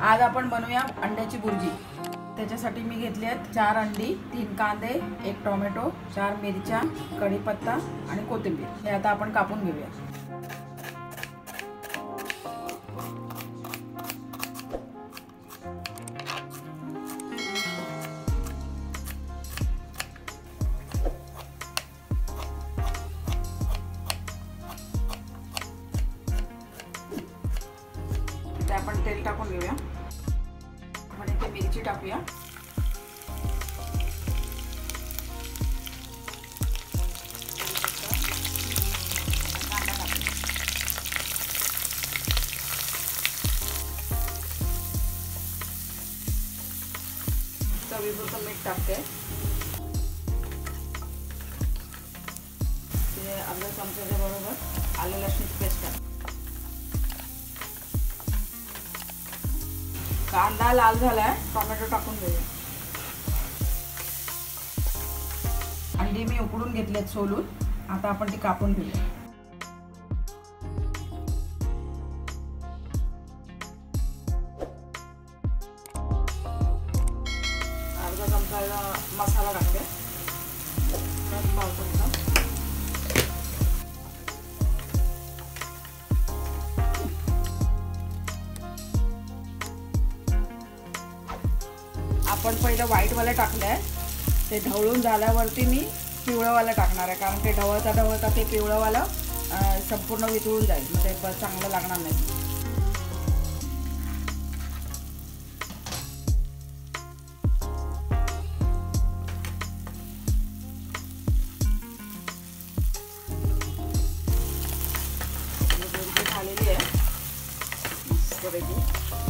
आज आपण बनवूया अंड्याची भुर्जी। त्याच्यासाठी मी घेतली आहेत 4 अंडी, 3 कांदे, 1 टोमॅटो, 4 मिरच्या, कढीपत्ता आणि कोथिंबीर। हे आता आपण कापून घेऊया। इथे आपण तेल टाकून घेऊया। आपण इथे मिरची टाकूया। कांदा टाकूया। चवीपुरतं मीठ टाकते। ते अर्धा चमच्याच्या बरोबर आलं लसूणची पेस्ट टाकते। कांदा लाल झालाय, टोमॅटो टाकून घेऊया। अंडी मी उकडून घेतलेत सोलून, आता आपण ती कापून घेऊया। अर्धा चमचा मसाला टाकते। पाव चमचा आपण पहिलं व्हाईटवाला टाकलंय, ते ढवळून झाल्यावरती मी पिवळंवाला टाकणार आहे, कारण ते ढवळता ते पिवळंवाला संपूर्ण वितळून जाईल, म्हणजे चांगलं लागणार नाही। झालेली आहे मस्तपैकी।